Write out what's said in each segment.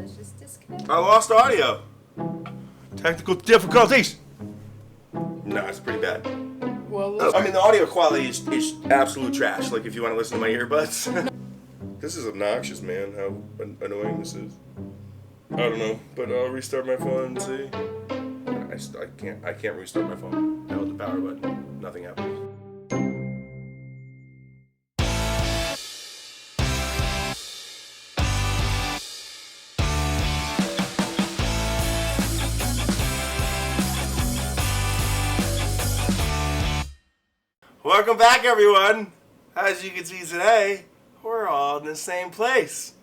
it's just disconnected. I lost audio. Technical difficulties. No, it's pretty bad. Well, I mean, the audio quality is absolute trash. Like, if you want to listen to my earbuds. This is obnoxious, man, how annoying this is. I don't know, but I'll restart my phone and see. I can't restart my phone. I held the power button. Nothing happens. Welcome back, everyone. As you can see today, we're all in the same place.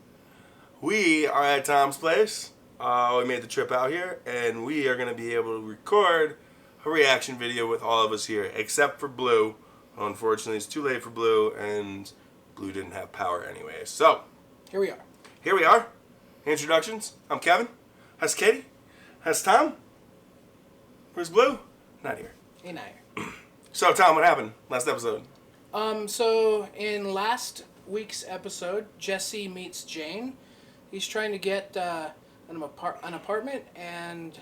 We are at Tom's place. We made the trip out here, and we are going to be able to record a reaction video with all of us here, except for Blue. Unfortunately, it's too late for Blue, and Blue didn't have power anyway. So, here we are. Here we are. Introductions. I'm Kevin. That's Katie. That's Tom. Where's Blue? Not here. Hey, not here. So, Tom, what happened last episode? So in last week's episode, Jesse meets Jane. He's trying to get an apartment, and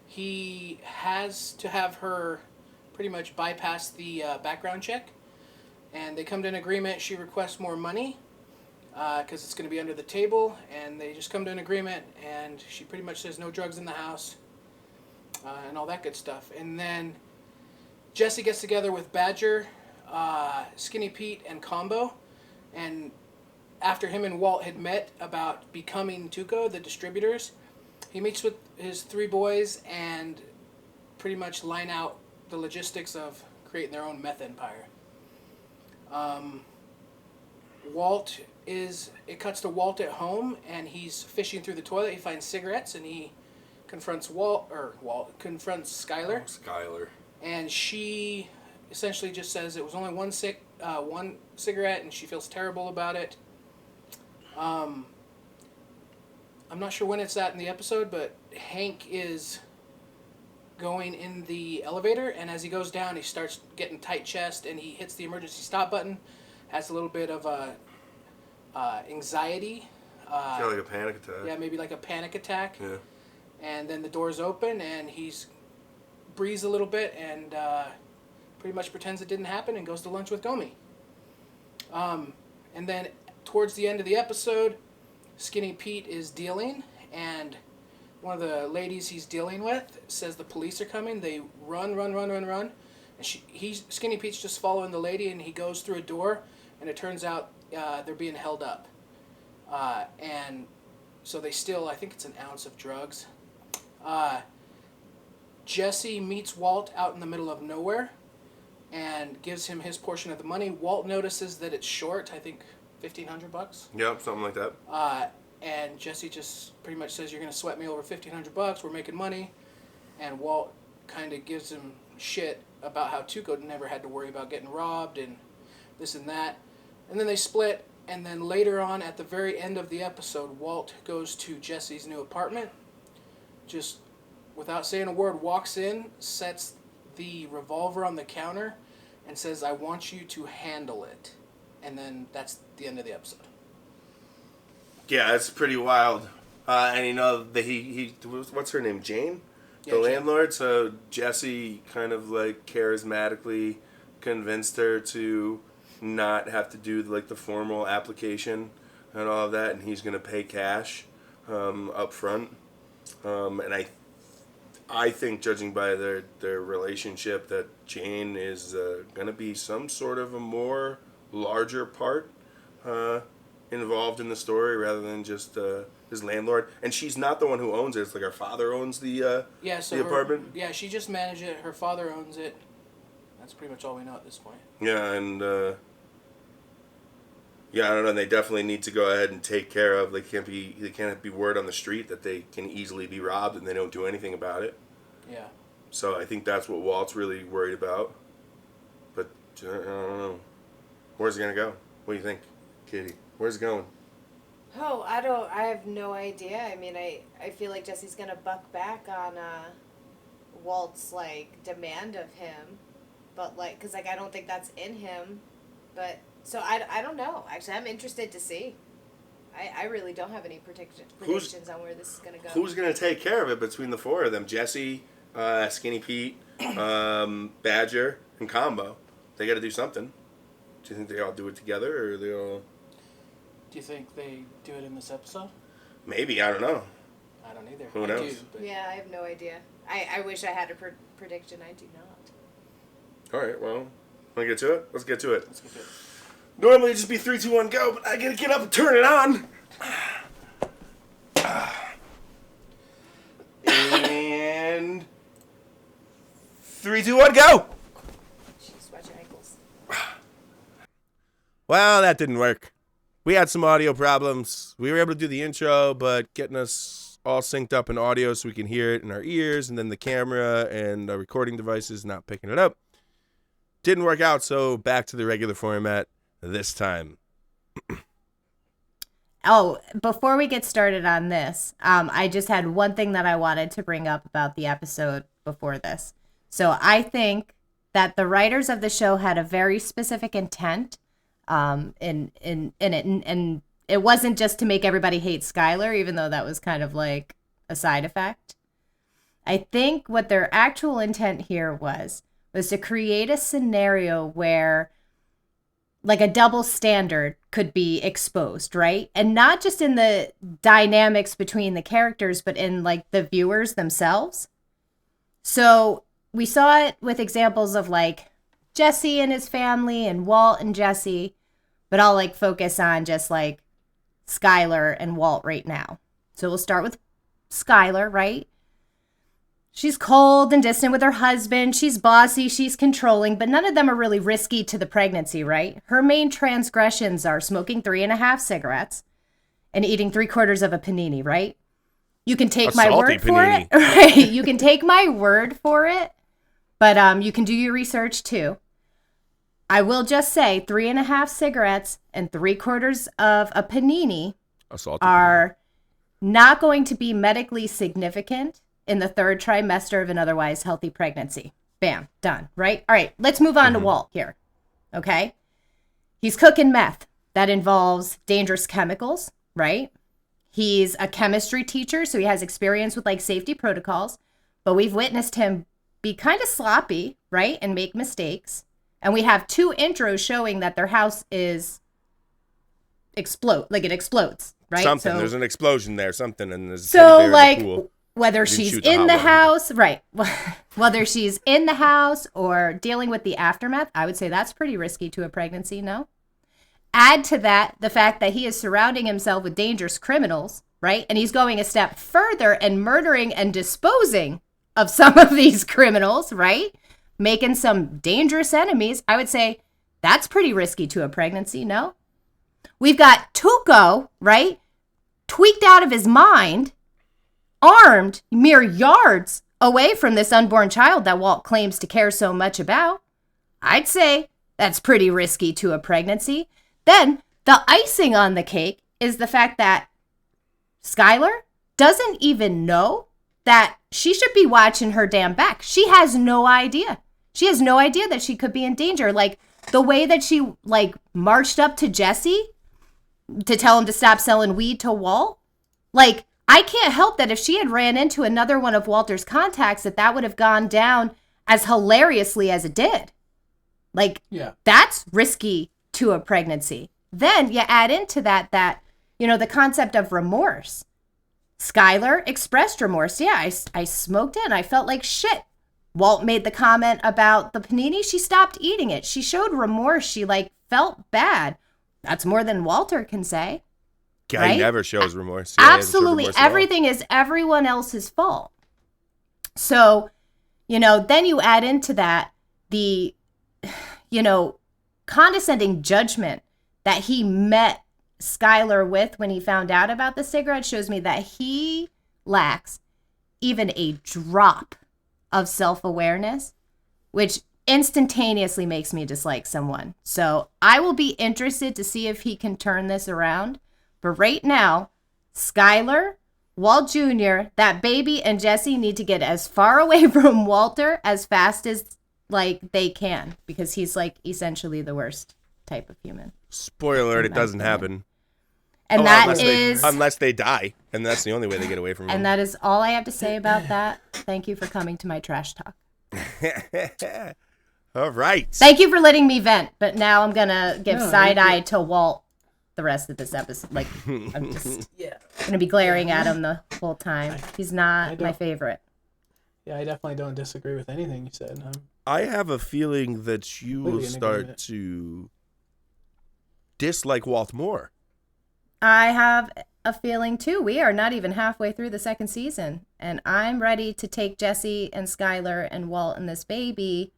he has to have her pretty much bypass the background check. And they come to an agreement. She requests more money because it's going to be under the table, and they just come to an agreement, and she pretty much says no drugs in the house and all that good stuff. And then Jesse gets together with Badger, Skinny Pete, and Combo, and after him and Walt had met about becoming Tuco, the distributors, he meets with his three boys and pretty much line out the logistics of creating their own meth empire. It cuts to Walt at home, and he's fishing through the toilet. He finds cigarettes, and he confronts confronts Skylar. Oh, Skylar. And she essentially just says it was only one cigarette, and she feels terrible about it. I'm not sure when it's at in the episode, but Hank is going in the elevator, and as he goes down, he starts getting tight chest, and he hits the emergency stop button, has a little bit of anxiety. Kind of like a panic attack. Yeah, maybe like a panic attack. Yeah. And then the doors open, and he's breathes a little bit, and pretty much pretends it didn't happen and goes to lunch with Gomi. And then towards the end of the episode, Skinny Pete is dealing, and one of the ladies he's dealing with says the police are coming. They run. And Skinny Pete's just following the lady, and he goes through a door, and it turns out they're being held up. And so they steal, I think it's an ounce of drugs. Jesse meets Walt out in the middle of nowhere and gives him his portion of the money. Walt notices that it's short, I think $1,500. Yep, something like that. And Jesse just pretty much says, "You're going to sweat me over $1,500. We're making money." And Walt kind of gives him shit about how Tuco never had to worry about getting robbed and this and that. And then they split. And then later on, at the very end of the episode, Walt goes to Jesse's new apartment, just without saying a word, walks in, sets the revolver on the counter, and says, "I want you to handle it." And then that's the end of the episode. Yeah, it's pretty wild. And you know that he what's her name, Jane, the landlord. So Jesse kind of like charismatically convinced her to not have to do like the formal application and all of that, and he's gonna pay cash up front. And I think, judging by their relationship, that Jane is going to be some sort of a more larger part involved in the story rather than just his landlord. And she's not the one who owns it. It's like her father owns the apartment. Yeah, she just managed it. Her father owns it. That's pretty much all we know at this point. Yeah, and I don't know. They definitely need to go ahead and take care of. They can't be word on the street that they can easily be robbed, and they don't do anything about it. Yeah. So I think that's what Walt's really worried about. But I don't know. Where's it gonna go? What do you think, Katie? Where's it going? Oh, I have no idea. I mean, I feel like Jesse's gonna buck back on Walt's like demand of him, but like, cause like I don't think that's in him, but so I don't know. Actually, I'm interested to see. I really don't have any predictions on where this is going to go. Who's going to take care of it between the four of them? Jesse, Skinny Pete, Badger, and Combo. They got to do something. Do you think they all do it together, or they all... Do you think they do it in this episode? Maybe, I don't know. I don't either. Who knows? Yeah, I have no idea. I wish I had a prediction. I do not. All right, well, want to get to it? Let's get to it. Let's get to it. Normally it'd just be 3, 2, 1, go, but I gotta get up and turn it on. And 3, 2, 1, go. Jeez, watch your ankles. Well, that didn't work. We had some audio problems. We were able to do the intro, but getting us all synced up in audio so we can hear it in our ears, and then the camera and our recording devices not picking it up. Didn't work out, so back to the regular format this time. Oh, before we get started on this, I just had one thing that I wanted to bring up about the episode before this. So I think that the writers of the show had a very specific intent in it, and it wasn't just to make everybody hate Skylar, even though that was kind of like a side effect. I think what their actual intent here was to create a scenario where like a double standard could be exposed, right? And not just in the dynamics between the characters, but in like the viewers themselves. So we saw it with examples of like Jesse and his family and Walt and Jesse, but I'll like focus on just like Skylar and Walt right now. So we'll start with Skylar, right? She's cold and distant with her husband. She's bossy. She's controlling, but none of them are really risky to the pregnancy, right? Her main transgressions are smoking 3.5 cigarettes and eating 3/4 of a panini, right? You can take my word for it. Right? You can take my word for it, but you can do your research too. I will just say 3.5 cigarettes and 3/4 of a panini are not going to be medically significant in the 3rd trimester of an otherwise healthy pregnancy. Bam, done, right? All right, let's move on to Walt here, okay? He's cooking meth. That involves dangerous chemicals, right? He's a chemistry teacher, so he has experience with like safety protocols, but we've witnessed him be kind of sloppy, right? And make mistakes. And we have 2 intros showing that their house is it explodes, right? Something, there's an explosion there, something, and there's so like pool. Whether she's in the house, right? Whether she's in the house or dealing with the aftermath, I would say that's pretty risky to a pregnancy, no? Add to that the fact that he is surrounding himself with dangerous criminals, right? And he's going a step further and murdering and disposing of some of these criminals, right? Making some dangerous enemies. I would say that's pretty risky to a pregnancy, no? We've got Tuco, right? Tweaked out of his mind, armed mere yards away from this unborn child that Walt claims to care so much about. I'd say that's pretty risky to a pregnancy. Then the icing on the cake is the fact that Skylar doesn't even know that she should be watching her damn back. She has no idea. She has no idea that she could be in danger. Like the way that she like marched up to Jesse to tell him to stop selling weed to Walt. Like, I can't help that if she had ran into another one of Walter's contacts, that would have gone down as hilariously as it did. Like, That's risky to a pregnancy. Then you add into that, you know, the concept of remorse. Skylar expressed remorse. Yeah, I smoked it and I felt like shit. Walt made the comment about the panini. She stopped eating it. She showed remorse. She like felt bad. That's more than Walter can say. Guy right? never shows remorse. Yeah, absolutely. Everything is everyone else's fault. So, you know, then you add into that the, you know, condescending judgment that he met Skylar with when he found out about the cigarette shows me that he lacks even a drop of self-awareness, which instantaneously makes me dislike someone. So I will be interested to see if he can turn this around. But right now, Skylar, Walt Jr., that baby, and Jesse need to get as far away from Walter as fast as like they can, because he's like essentially the worst type of human. Spoiler alert, it doesn't happen. And unless they die, and that's the only way they get away from him. And that is all I have to say about that. Thank you for coming to my trash talk. All right. Thank you for letting me vent, but now I'm gonna give side eye to Walt the rest of this episode. Like, I'm just gonna be glaring at him the whole time. He's not my favorite. Yeah, I definitely don't disagree with anything you said. I have a feeling that you will start to dislike Walt more. I have a feeling too. We are not even halfway through the second season, and I'm ready to take Jesse and Skylar and Walt and this baby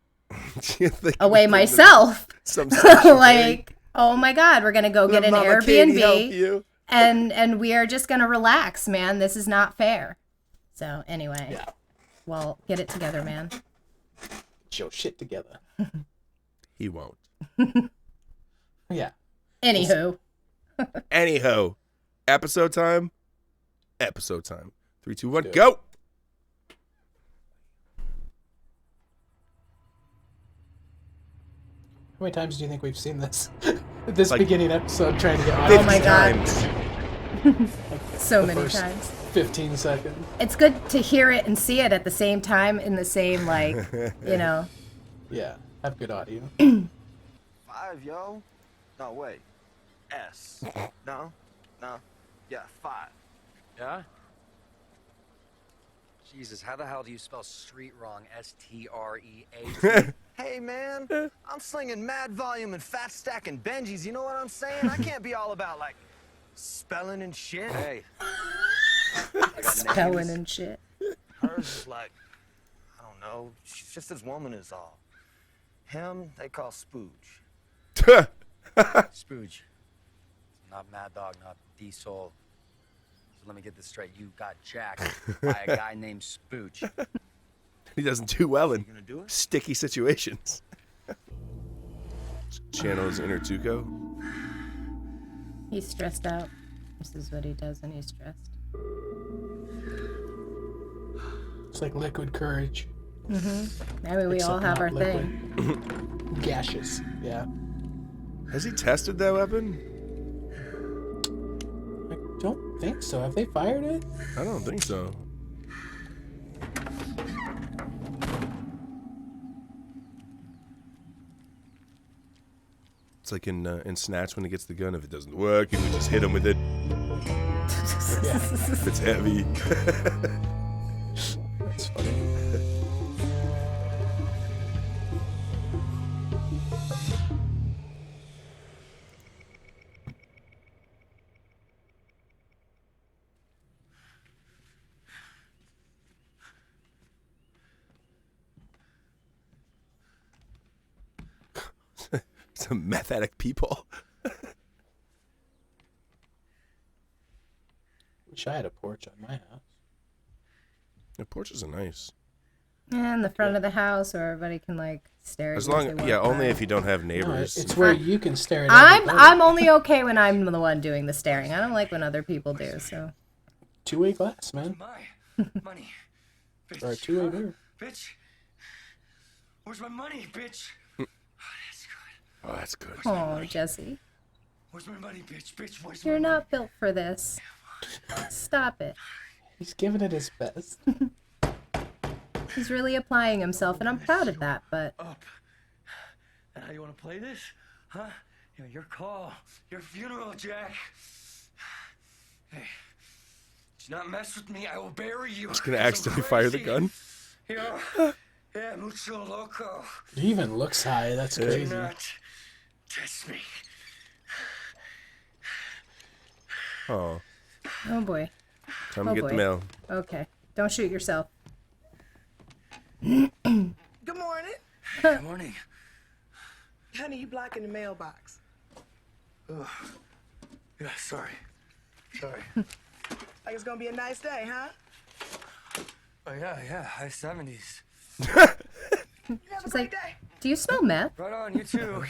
away myself. Like, oh my God, we're gonna go get an Airbnb, and we are just gonna relax, man. This is not fair. So anyway, well, get it together, man. Get your shit together. He won't. Yeah. Anywho. Episode time. 3, 2, 1, go. How many times do you think we've seen this? This Like, beginning episode trying to get Oh my God. Times. So many times. 15 seconds. It's good to hear it and see it at the same time in the same, like, you know. Yeah, have good audio. 5, yo. No, wait. S. No. Yeah, 5. Yeah? Jesus, how the hell do you spell street wrong? S-T-R-E-A-T? Hey, man. I'm slinging mad volume and fat stacking Benjis. You know what I'm saying? I can't be all about, like, spelling and shit. Hey. Spelling and shit. Hers is like, I don't know. She's just this woman is all. Him, they call Spooge. Spooge. Not Mad Dog, not D-Soul. So let me get this straight. You got jacked by a guy named Spooge. He doesn't do well in You gonna do it? sticky situations. Channel's inner Tuco. He's stressed out. This is what he does when he's stressed. It's like liquid courage. Maybe we all Except have not our liquid. thing. Gaseous. Yeah. Has he tested that weapon? I don't think so. Have they fired it? I don't think so. It's like in Snatch when he gets the gun. If it doesn't work, you can just hit him with it. Yeah. If it's heavy. That's funny. Some meth addict people. Wish I had a porch on my house. The porches are nice. And the front of the house where everybody can, like, stare at As you as long, they yeah, walk only by. if you don't have No, neighbors. it's where you can stare at everybody. I'm only okay when I'm the one doing the staring. I don't like when other people do, so. Two-way glass, man. My money. Bitch. Or a two-way mirror. Bitch. Where's my money, bitch? Oh, that's good. Oh, Jesse. Where's my money, bitch? Bitch, where's You're my money? not built for this. Stop it. He's giving it his best. He's really applying himself, and I'm proud of that, but Up. Now you want to play this? Huh? Yeah, your call. Your funeral, Jack. Hey. Do not mess with me. I will bury you. Just gonna accidentally fire the gun. Yeah, mucho loco. He even looks high. That's Do crazy. not test me. Oh, oh boy. time Oh, to get boy. the mail. Okay. Don't shoot yourself. Good morning. Good morning. Honey, you blocking the mailbox. Yeah, sorry. Sorry. Like it's gonna be a nice day, huh? Oh, yeah, high 70s. You have a She's great like, day. do you smell meth? Right on, you too.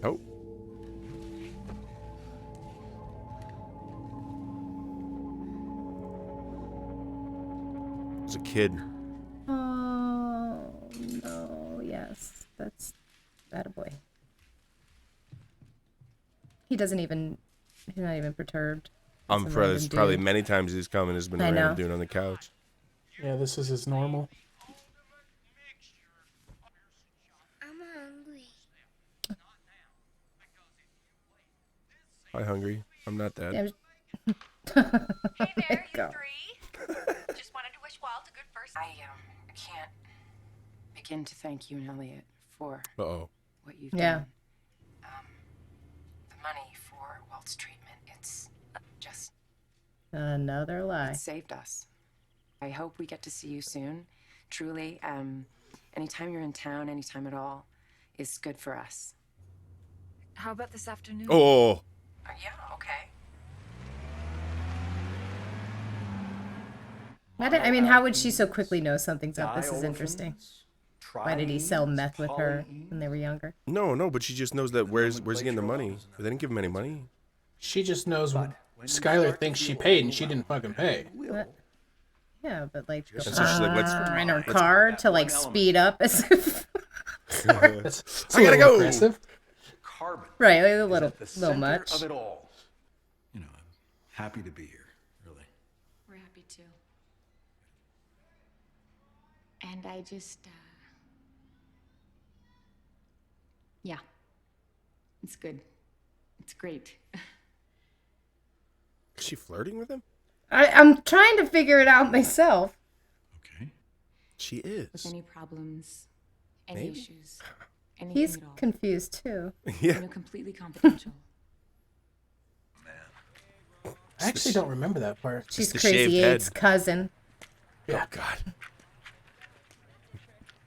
Oh. There's a kid. Oh, no. Yes. That's attaboy. He doesn't even. He's not even perturbed. I'm It's a for random this probably dude. many times he's come and has been a I know. random dude on the couch. Yeah, this is his normal. I'm hungry. Hi, hungry. I'm not that. Yeah, Hey there, you Go. three. Just wanted to wish Walt a good first. I can't begin to thank you and Elliot for Uh-oh. what you've Yeah. done. The money for Walt's treatment, it's just Another lie. it saved us. I hope we get to see you soon. Truly, anytime you're in town, anytime at all, is good for us. How about this afternoon? Oh. Yeah, okay. I mean, how would she so quickly know something's up? This is interesting. Why did he sell meth with her when they were younger? No, but she just knows that where's he getting the money? They didn't give him any money. She just knows what Skylar thinks she paid, and she didn't fucking pay. What? Yeah, but like, So she's like, let's in her car to like speed up as if. That's I gotta go. Aggressive. Carbon. Right, like a little, At the little center much. of it all. You know, I'm happy to be here, really. We're happy too. And I just, yeah. It's good. It's great. Is she flirting with him? I'm trying to figure it out myself. Okay. She is. Any problems, any Maybe. issues, anything He's at all. confused too. Yeah. Completely confidential. I actually don't remember that part. She's the Crazy shaved head. Eight's cousin. Yeah. Oh, God.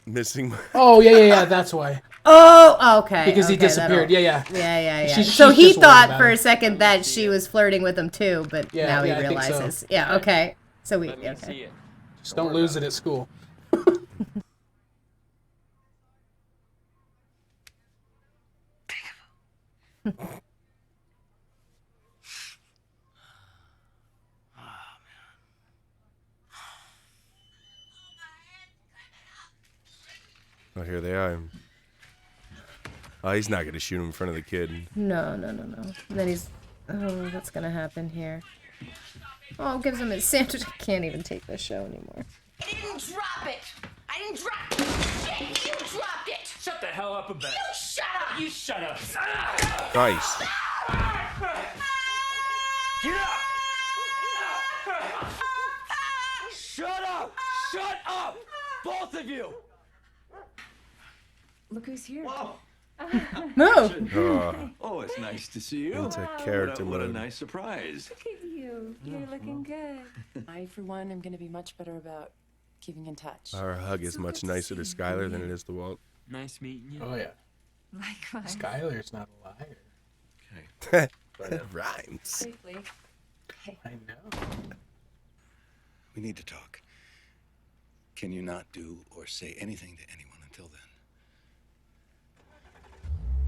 Missing. Oh, yeah, that's why. Oh, okay. Because he okay, disappeared. that'll- Yeah. Yeah. She's So he just worried thought about for it. a second that she was flirting with him too, but Yeah, now he yeah, I think so. realizes. Yeah, okay. So we okay. Just don't lose it at school. Oh, here they are. Oh, he's not gonna shoot him in front of the kid. No. And then he's. Oh, what's gonna happen here? Oh, gives him his sandwich. I can't even take this show anymore. I didn't drop it. I didn't drop it. Shit, you dropped it. Shut the hell up about it. You shut up. You shut up. Nice. Get up! Shut up! Shut up! Both of you! Look who's here. Whoa. No. Oh, it's nice to see you. That's a character What a mode. nice surprise. Look at you. You're looking good. I, for one, am going to be much better about keeping in touch. Our hug is much nicer to Skylar than it is to Walt. Nice meeting you. Oh, yeah. Likewise. Skylar's not a liar. That rhymes. Safely. I know. We need to talk. Can you not do or say anything to anyone until then?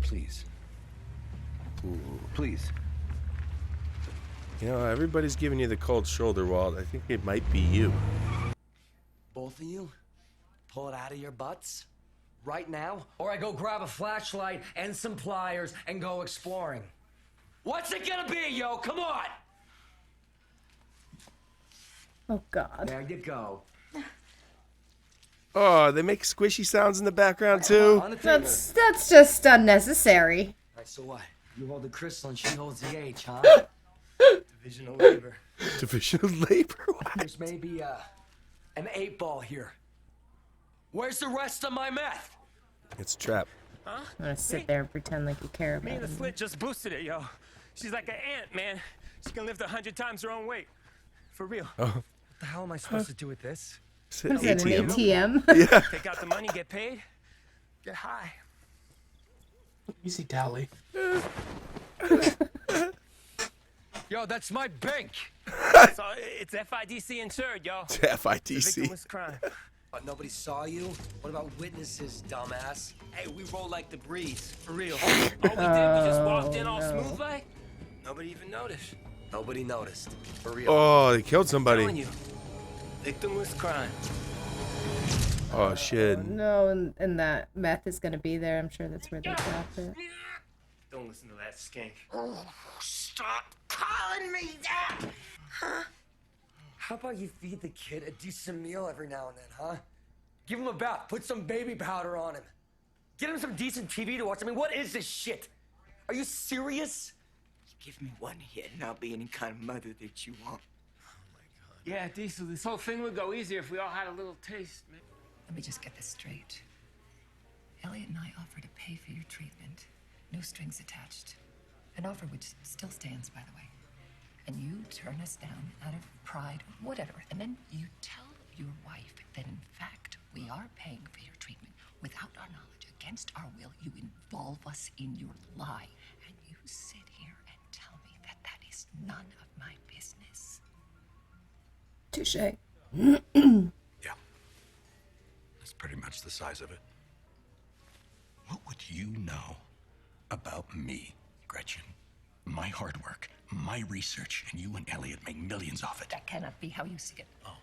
Please. Please. You know, everybody's giving you the cold shoulder, Walt. I think it might be you. Both of you? Pull it out of your butts? Right now? Or I go grab a flashlight and some pliers and go exploring? What's it gonna be, yo? Come on! Oh God. There you go. Oh, they make squishy sounds in the background too. On the table. That's just unnecessary. Alright, so what? You hold the crystal and she holds the H, huh? Division of labor. Division of labor. There's maybe an 8-ball here. Where's the rest of my meth? It's a trap. I'm gonna sit there and pretend like you care Me about and the him. slit just boosted it, yo. She's like an ant, man. She can lift 100 times her own weight. For real. Oh, What the hell am I supposed to do with this? it's What an is that, an ATM. ATM? Take out the money, get paid, get high. Easy, Tally. Yo, that's my bank! So it's FIDC insured, yo. It's Victim FITC. was crime. But nobody saw you? What about witnesses, dumbass? Hey, we roll like the breeze. For real. All we did, we just walked in all no. smooth like. Nobody even noticed. Nobody noticed. For real. Oh, they killed Telling somebody. you, victim was crime. Oh shit. No, and that meth is gonna be there. I'm sure that's where they dropped it. Don't listen to that skink. Oh, stop calling me that! Huh? How about you feed the kid a decent meal every now and then, huh? Give him a bath, put some baby powder on him. Get him some decent TV to watch. I mean, what is this shit? Are you serious? Give me one hit and I'll be any kind of mother that you want. Yeah, Diesel, this whole thing would go easier if we all had a little taste, man. Let me just get this straight. Elliot and I offered to pay for your treatment. No strings attached. An offer which still stands, by the way. And you turn us down out of pride, whatever. And then you tell your wife that, in fact, we are paying for your treatment without our knowledge, against our will. You involve us in your lie. And you sit here and tell me that that is none of my business. Touche. Yeah. That's pretty much the size of it. What would you know about me, Gretchen? My hard work, my research, and you and Elliot make millions off it. That cannot be how you see it. Oh,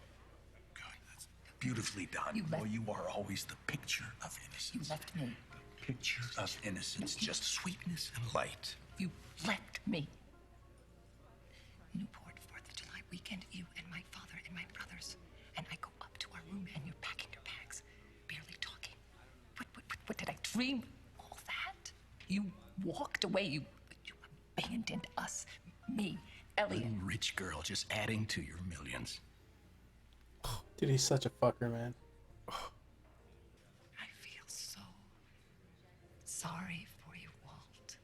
good. That's beautifully done. Boy, you are always the picture of innocence. You left me. The picture of innocence, just sweetness and light. You left me. Newport, 4th of July weekend, you and my father and my brothers. And I go up to our room and you're packing your bags, barely talking. What did I dream? All that? You walked away. You abandoned us. Me, Elliot. Little rich girl just adding to your millions. Dude, he's such a fucker, man. I feel so sorry for you, Walt.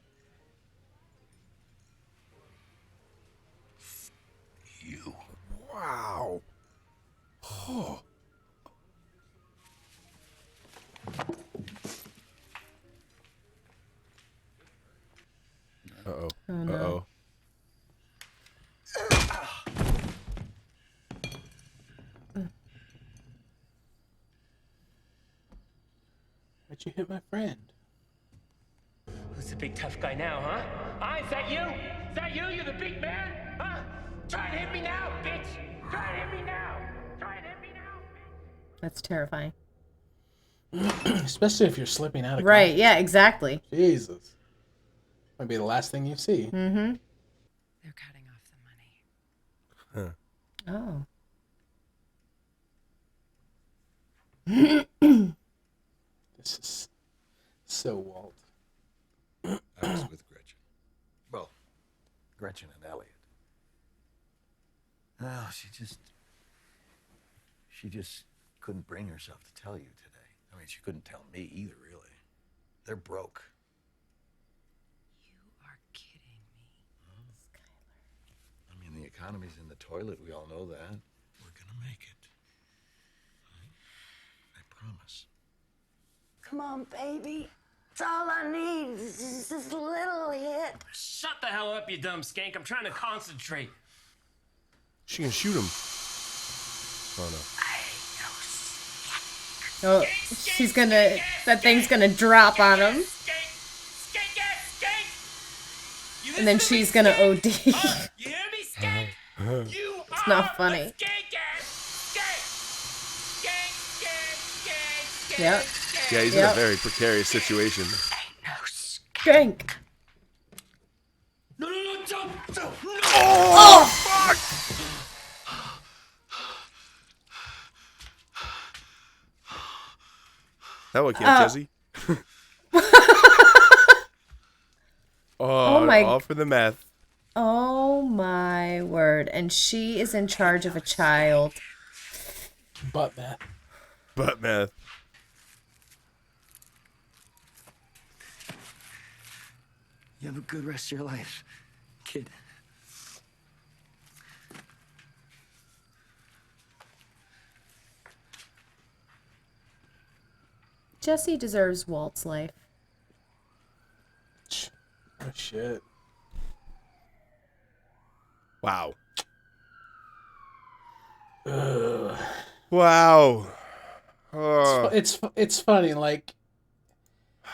You. Wow. Oh. Uh-oh. Oh, no. Uh-oh. Why'd you hit my friend? Who's the big tough guy now, huh? Is that you? Is that you? You're the big man? Huh? Try and hit me now, bitch! Try and hit me now! Try and hit me now! That's terrifying. Especially if you're slipping out of Right, context. yeah, exactly. Jesus. Might be the last thing you see. Mm-hmm. They're cutting off the money. Oh. This is so Walt. I was with Gretchen. Well, Gretchen and Elliot. Oh, she just couldn't bring herself to tell you today. I mean, she couldn't tell me either, really. They're broke. You are kidding me. Skylar. I mean, the economy's in the toilet. We all know that. We're gonna make it. I promise. Come on, baby. It's all I need. It's just this little hit. Shut the hell up, you dumb skank. I'm trying to concentrate. She can shoot him. Oh, no. Oh, she's gonna. That thing's gonna drop on him. And then she's gonna OD. You hear me, skank? You It's not funny. Yep. Yeah, he's in a very precarious situation. Skank. No, jump! No! Oh, fuck! That would kill Jesse. Oh my! All for the meth. Oh my word! And she is in charge of a child. Butt meth. Butt meth. You have a good rest of your life, kid. Jesse deserves Walt's life. Oh shit! Wow. Ugh. Wow. Oh. It's funny. Like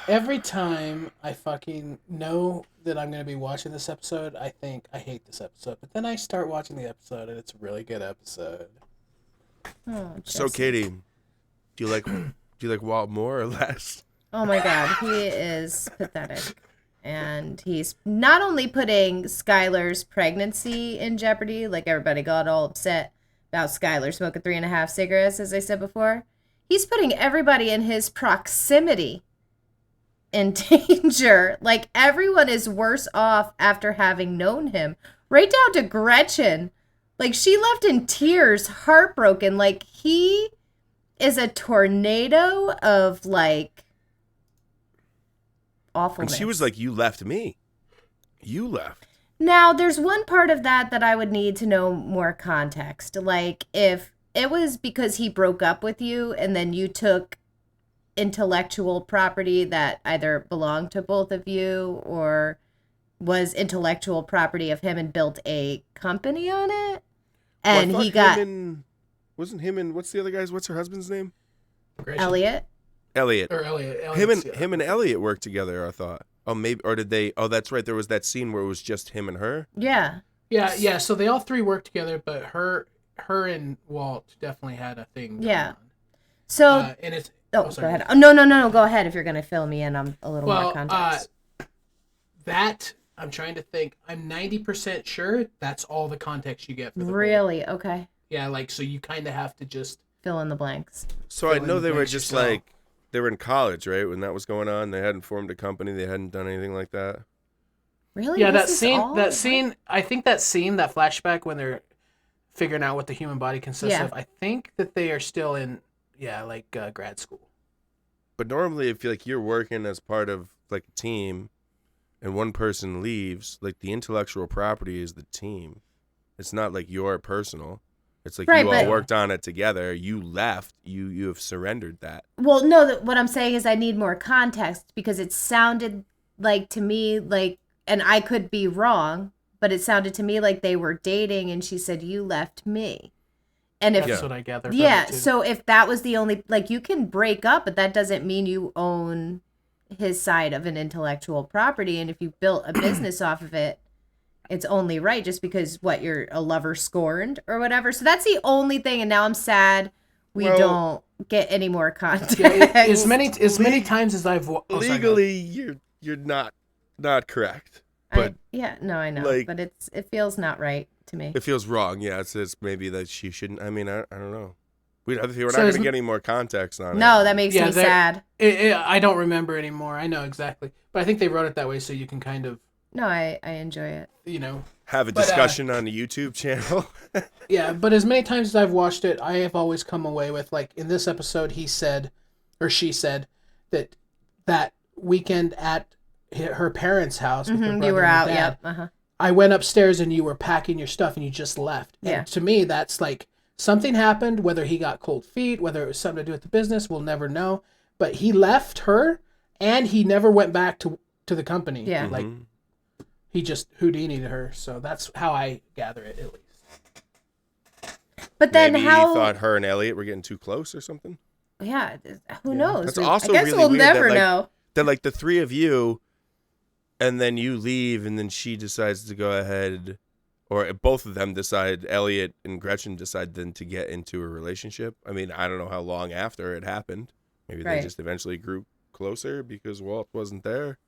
every time I fucking know that I'm gonna be watching this episode, I think I hate this episode. But then I start watching the episode, and it's a really good episode. Oh, So, Katie, do you like Walt more or less? Oh my god, he is pathetic. And he's not only putting Skylar's pregnancy in jeopardy, like everybody got all upset about Skylar smoking 3.5 cigarettes, as I said before. He's putting everybody in his proximity in danger. Like, everyone is worse off after having known him. Right down to Gretchen. Like, she left in tears, heartbroken. Like, he is a tornado of, like, awfulness. And she was like, you left me. You left. Now, there's one part of that I would need to know more context. Like, if it was because he broke up with you and then you took intellectual property that either belonged to both of you or was intellectual property of him and built a company on it, and he got... Wasn't him and... What's the other guy's... What's her husband's name? Elliot? Elliot. Or Elliot. Him and Elliot worked together, I thought. Oh, maybe... Or did they... Oh, that's right. There was that scene where it was just him and her. Yeah. Yeah. So they all three worked together, but her and Walt definitely had a thing going on. So... and it's... go ahead. Oh, no. Go ahead if you're going to fill me in on a little more context. That... I'm trying to think. I'm 90% sure that's all the context you get for the Really? Okay. Yeah, like, so you kind of have to just... Fill in the blanks. So I know they were just like... They were in college, right? When that was going on. They hadn't formed a company. They hadn't done anything like that. Really? Yeah, that scene, I think that flashback when they're figuring out what the human body consists of, I think that they are still in, grad school. But normally, I feel like you're working as part of, like, a team, and one person leaves, like, the intellectual property is the team. It's not like your personal. It's like you all worked on it together. You left. You have surrendered that. Well, no, what I'm saying is I need more context because it sounded like to me like, and I could be wrong, but it sounded to me like they were dating and she said, you left me. And if that's what I gather. Yeah. So if that was the only, like, you can break up, but that doesn't mean you own his side of an intellectual property. And if you built a business off of it, it's only right just because you're a lover scorned or whatever. So that's the only thing. And now I'm sad we don't get any more context. Yeah, as many times as I've legally, you're not correct. But I know. Like, but it feels not right to me. It feels wrong. Yeah, it's maybe that she shouldn't. I mean, I don't know. We're not going to get any more context on it. No, that makes me sad. I don't remember anymore. I know exactly, but I think they wrote it that way so you can kind of. No, I enjoy it. Have a discussion on the YouTube channel. Yeah, but as many times as I've watched it, I have always come away with, like, in this episode, he said, or she said, that weekend at her parents' house with her brother you were out, and dad, yep. I went upstairs and you were packing your stuff and you just left. Yeah. And to me, that's like, something happened, whether he got cold feet, whether it was something to do with the business, we'll never know. But he left her and he never went back to the company. Yeah. Like, he just Houdini'd her, so that's how I gather it, at least. But then maybe how... he thought her and Elliot were getting too close or something? Yeah, who knows? That's also I guess really we'll weird never that, like, know. That, like, the three of you, and then you leave, and then she decides to go ahead, or both of them decide, Elliot and Gretchen decide then to get into a relationship. I mean, I don't know how long after it happened. Maybe they just eventually grew closer because Walt wasn't there.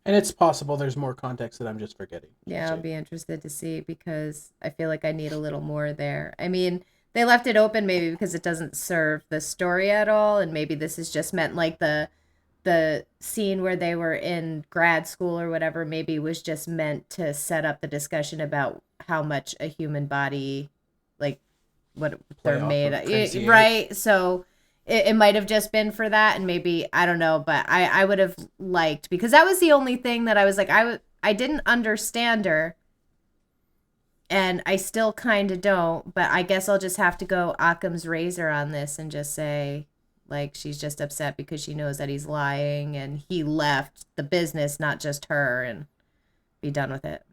And it's possible there's more context that I'm just forgetting. Yeah, I'll be interested to see because I feel like I need a little more there. I mean, they left it open maybe because it doesn't serve the story at all, and maybe this is just meant like the scene where they were in grad school or whatever maybe was just meant to set up the discussion about how much a human body, like, what they're made of, right? So it might have just been for that, and maybe, I don't know, but I would have liked, because that was the only thing that I was like, I didn't understand her, and I still kind of don't, but I guess I'll just have to go Occam's razor on this and just say, like, she's just upset because she knows that he's lying, and he left the business, not just her, and be done with it.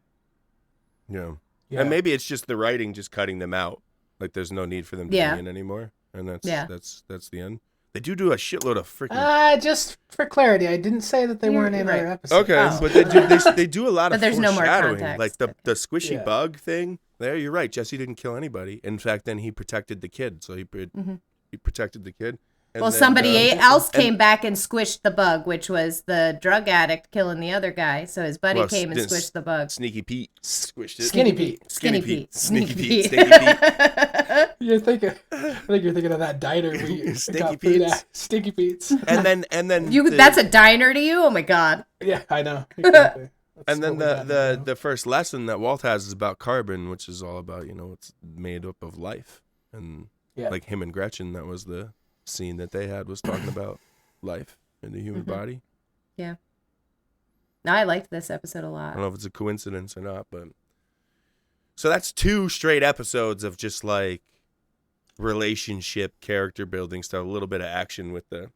Yeah. And maybe it's just the writing just cutting them out. Like, there's no need for them to be in anymore. And that's the end. They do a shitload of freaking. Just for clarity, I didn't say that they weren't in our episode. Okay, but they do a lot of there's no more foreshadowing. context. Like the squishy bug thing. There, you're right. Jesse didn't kill anybody. In fact, then he protected the kid. So he protected the kid. Well, then, somebody else came back and squished the bug, which was the drug addict killing the other guy. So his buddy came and squished the bug. Sneaky Pete squished it. Skinny Pete. Skinny Pete. Sneaky Pete. Stinky Pete. I think you're thinking of that diner where you got food at. Stinky Pete's. And then That's a diner to you? Oh my god. Yeah, I know. Exactly. And then the first lesson that Walt has is about carbon, which is all about, it's made up of life. And like him and Gretchen, that was the scene that they had, was talking about life in the human body. Yeah. No, I liked this episode a lot. I don't know if it's a coincidence or not, but so that's 2 straight episodes of just like relationship, character building stuff, a little bit of action with the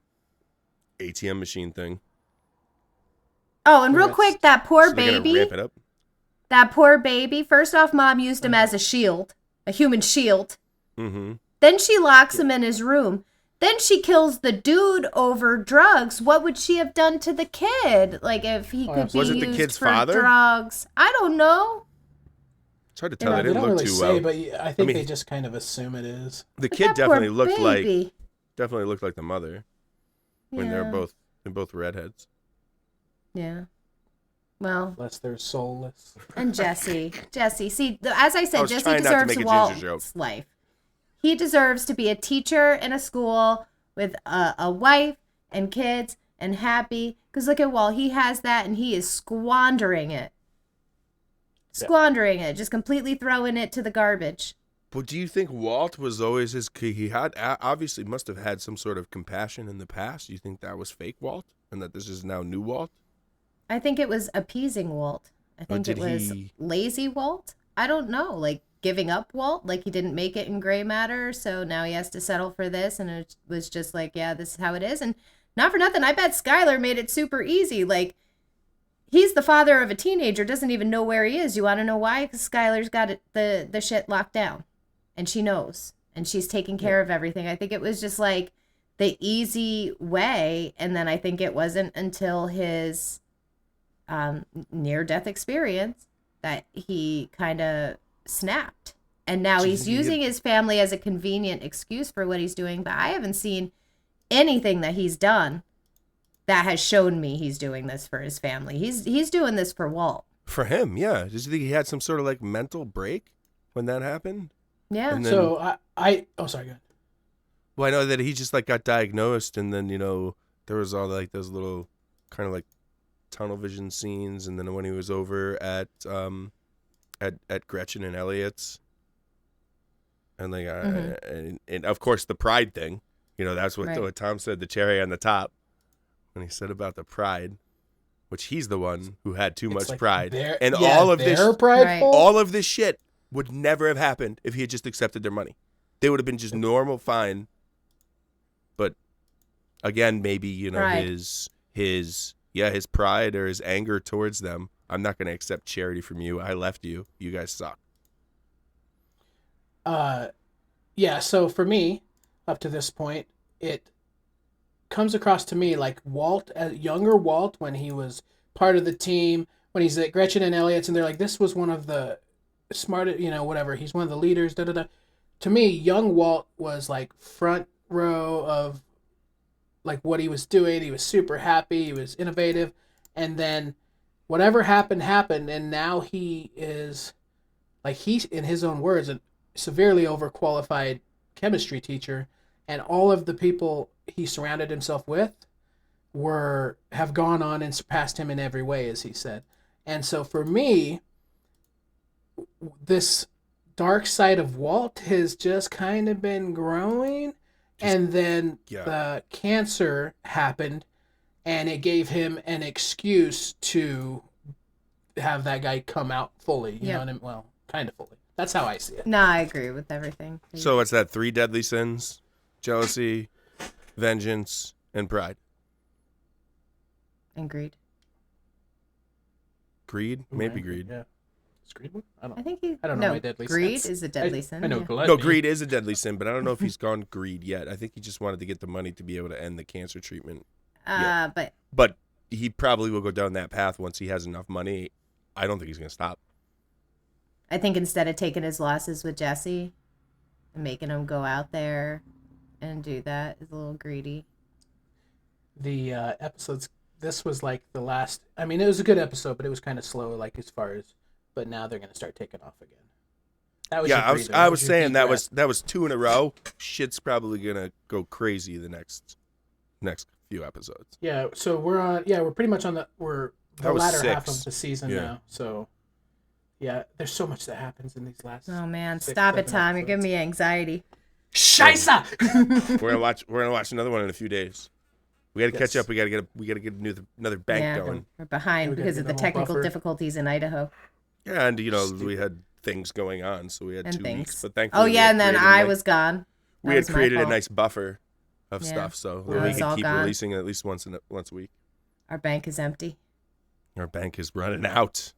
ATM machine thing. Oh, and real quick, that poor So they're gonna baby. ramp it up. That poor baby. First off, Mom used him as a shield, a human shield. Mm-hmm. Then she locks him in his room. Then she kills the dude over drugs. What would she have done to the kid? Like, if he could be Was it the used kid's for father? drugs. I don't know. It's hard to tell. They They didn't don't look really too say, well. but I think they just kind of assume it is. The But kid that poor definitely looked baby. like the mother when they're both redheads. Yeah. Well. Unless they're soulless. And Jesse. See, as I said, was Jesse trying not to deserves make a ginger Walt's joke. life. He deserves to be a teacher in a school with a wife and kids and happy. Because look at Walt. He has that and he is squandering it. Squandering it. Just completely throwing it to the garbage. But do you think Walt was always he had obviously must have had some sort of compassion in the past? Do you think that was fake Walt and that this is now new Walt? I think it was appeasing Walt. I think it was lazy Walt. I don't know. Like giving up Walt. Like he didn't make it in gray matter. So now he has to settle for this. And it was just like, yeah, this is how it is. And not for nothing. I bet Skylar made it super easy. Like he's the father of a teenager. Doesn't even know where he is. You want to know why? Because Skylar's got the shit locked down. And she knows. And she's taking care of everything. I think it was just like the easy way. And then I think it wasn't until his near-death experience that he kind of snapped. And now he's using his family as a convenient excuse for what he's doing. But I haven't seen anything that he's done that has shown me he's doing this for his family. He's doing this for Walt. For him, yeah. Does you think he had some sort of like mental break when that happened? Yeah. And then, So oh, sorry, go ahead. Well, I know that he just like got diagnosed, and then there was all like those little kind of like tunnel vision scenes, and then when he was over at Gretchen and Elliot's, and like and of course the pride thing, that's what Tom said, the cherry on the top, when he said about the pride, which he's the one who had too much pride, and all of this shit would never have happened if he had just accepted their money. They would have been just normal, fine. But again, maybe his pride or his anger towards them. I'm not going to accept charity from you. I left you. You guys suck. Yeah. So for me, up to this point, it comes across to me like Walt, younger Walt, when he was part of the team, when he's at Gretchen and Elliot's, and they're like, this was one of the smartest, whatever. He's one of the leaders. Da da da. To me, young Walt was like front row of like what he was doing. He was super happy. He was innovative. And then whatever happened, and now he is, like, he's, in his own words, a severely overqualified chemistry teacher, and all of the people he surrounded himself with have gone on and surpassed him in every way, as he said. And so for me, this dark side of Walt has just kind of been growing, and then the cancer happened, and it gave him an excuse to have that guy come out fully. You know what I mean? Well, kind of fully. That's how I see it. No, I agree with everything. So what's that? 3 deadly sins: jealousy, vengeance, and pride. And greed. Greed? Maybe greed. Yeah. Is greed one? I don't know my deadly greed sins. Is a deadly sin. I know gluttony. No, greed is a deadly sin, but I don't know if he's gone greed yet. I think he just wanted to get the money to be able to end the cancer treatment. But he probably will go down that path once he has enough money. I don't think he's going to stop. I think instead of taking his losses with Jesse and making him go out there and do that. It's a little greedy. The episodes. This was like the last. I mean, it was a good episode, but it was kind of slow, like as far as. But now they're gonna start taking off again. That was I was saying that was 2 in a row. Shit's probably gonna go crazy the next few episodes. Yeah, so we're pretty much on the latter 6. half of the season now. So yeah, there's so much that happens in these last. Oh man, stop it, Tom! You're giving me anxiety. Scheisse! We're gonna watch another one in a few days. We got to catch up. We got to get another bank going. We're behind because of the technical difficulties in Idaho. Yeah, and we had things going on, so we had 2 weeks. But thankfully, and then I was gone. We had created a nice buffer of stuff, so we can keep releasing at least once a week. Our bank is empty. Our bank is running out.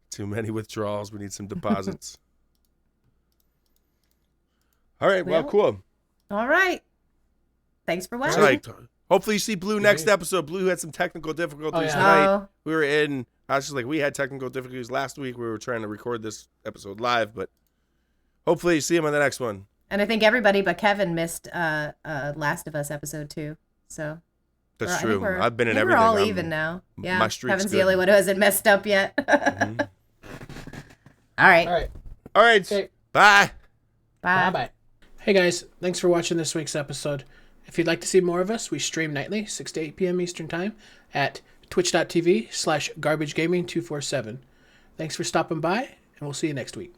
Too many withdrawals. We need some deposits. All right. Well, cool. All right. Thanks for watching. Right. Hopefully you see Blue next episode. Blue had some technical difficulties tonight. We were I was just like, we had technical difficulties last week. We were trying to record this episode live, but hopefully you see him on the next one. And I think everybody but Kevin missed Last of Us episode 2. So that's true. I've been in everything. We're all even now. Yeah. My streak's Kevin's good. the only one who hasn't messed up yet. Mm-hmm. All right. Okay. Bye. Bye. Hey guys, thanks for watching this week's episode. If you'd like to see more of us, we stream nightly, 6 to 8 p.m. Eastern Time at twitch.tv/garbagegaming247. Thanks for stopping by, and we'll see you next week.